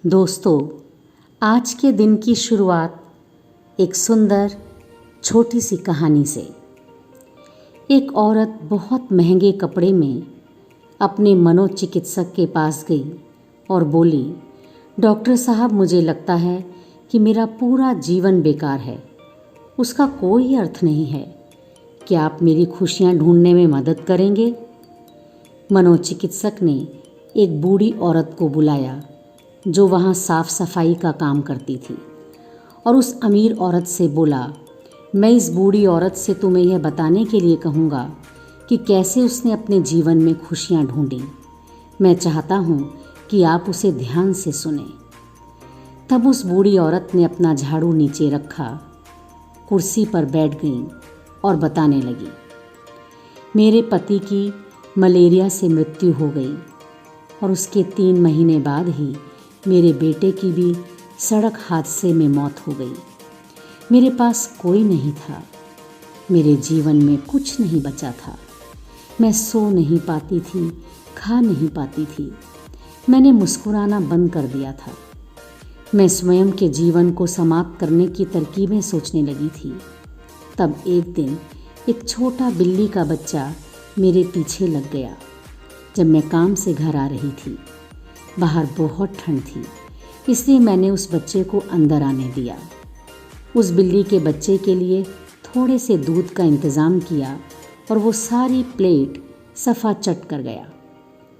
दोस्तों, आज के दिन की शुरुआत एक सुंदर छोटी सी कहानी से। एक औरत बहुत महंगे कपड़े में अपने मनोचिकित्सक के पास गई और बोली, डॉक्टर साहब, मुझे लगता है कि मेरा पूरा जीवन बेकार है, उसका कोई अर्थ नहीं है। क्या आप मेरी खुशियाँ ढूंढने में मदद करेंगे? मनोचिकित्सक ने एक बूढ़ी औरत को बुलाया जो वहाँ साफ सफाई का काम करती थी और उस अमीर औरत से बोला, मैं इस बूढ़ी औरत से तुम्हें यह बताने के लिए कहूँगा कि कैसे उसने अपने जीवन में खुशियाँ ढूंढी। मैं चाहता हूँ कि आप उसे ध्यान से सुने। तब उस बूढ़ी औरत ने अपना झाड़ू नीचे रखा, कुर्सी पर बैठ गई और बताने लगी, मेरे पति की मलेरिया से मृत्यु हो गई और उसके 3 महीने बाद ही मेरे बेटे की भी सड़क हादसे में मौत हो गई। मेरे पास कोई नहीं था, मेरे जीवन में कुछ नहीं बचा था। मैं सो नहीं पाती थी, खा नहीं पाती थी। मैंने मुस्कुराना बंद कर दिया था। मैं स्वयं के जीवन को समाप्त करने की तरकीबें सोचने लगी थी। तब एक दिन एक छोटा बिल्ली का बच्चा मेरे पीछे लग गया। जब मैं काम से घर आ रही थी, बाहर बहुत ठंड थी, इसलिए मैंने उस बच्चे को अंदर आने दिया। उस बिल्ली के बच्चे के लिए थोड़े से दूध का इंतज़ाम किया और वो सारी प्लेट सफ़ा चट कर गया।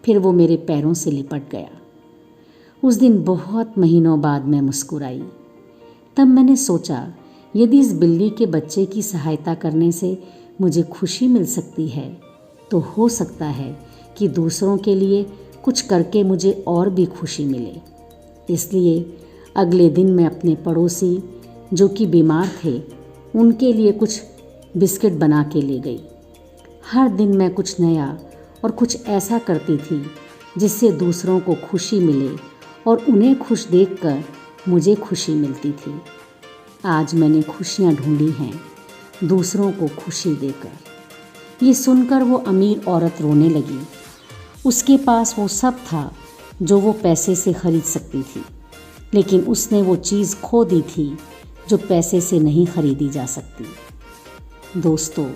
फिर वो मेरे पैरों से लिपट गया। उस दिन बहुत महीनों बाद मैं मुस्कुराई। तब मैंने सोचा, यदि इस बिल्ली के बच्चे की सहायता करने से मुझे खुशी मिल सकती है, तो हो सकता है कि दूसरों के लिए कुछ करके मुझे और भी खुशी मिले। इसलिए अगले दिन मैं अपने पड़ोसी जो कि बीमार थे, उनके लिए कुछ बिस्किट बना के ले गई। हर दिन मैं कुछ नया और कुछ ऐसा करती थी जिससे दूसरों को खुशी मिले और उन्हें खुश देखकर मुझे खुशी मिलती थी। आज मैंने खुशियाँ ढूंढी हैं दूसरों को खुशी देकर। ये सुनकर वो अमीर औरत रोने लगी। उसके पास वो सब था जो वो पैसे से खरीद सकती थी, लेकिन उसने वो चीज़ खो दी थी जो पैसे से नहीं खरीदी जा सकती। दोस्तों,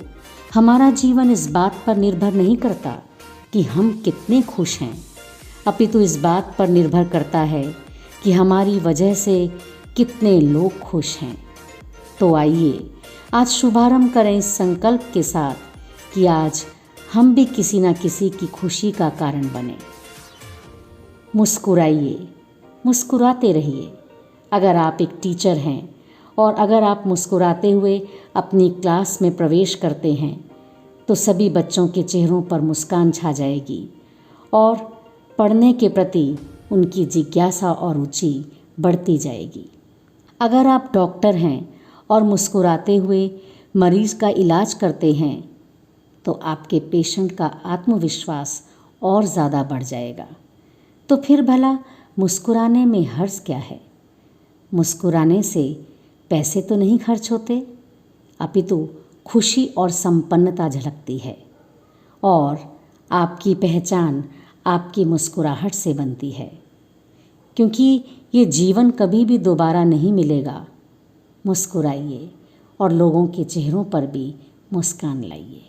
हमारा जीवन इस बात पर निर्भर नहीं करता कि हम कितने खुश हैं, अपितु इस बात पर निर्भर करता है कि हमारी वजह से कितने लोग खुश हैं। तो आइए आज शुभारंभ करें इस संकल्प के साथ कि आज हम भी किसी न किसी की खुशी का कारण बने। मुस्कुराइए, मुस्कुराते रहिए। अगर आप एक टीचर हैं और अगर आप मुस्कुराते हुए अपनी क्लास में प्रवेश करते हैं, तो सभी बच्चों के चेहरों पर मुस्कान छा जाएगी और पढ़ने के प्रति उनकी जिज्ञासा और रुचि बढ़ती जाएगी। अगर आप डॉक्टर हैं और मुस्कुराते हुए मरीज़ का इलाज करते हैं, तो आपके पेशेंट का आत्मविश्वास और ज़्यादा बढ़ जाएगा। तो फिर भला मुस्कुराने में हर्ज क्या है? मुस्कुराने से पैसे तो नहीं खर्च होते, अपितु खुशी और संपन्नता झलकती है और आपकी पहचान आपकी मुस्कुराहट से बनती है, क्योंकि ये जीवन कभी भी दोबारा नहीं मिलेगा। मुस्कुराइए और लोगों के चेहरों पर भी मुस्कान लाइए।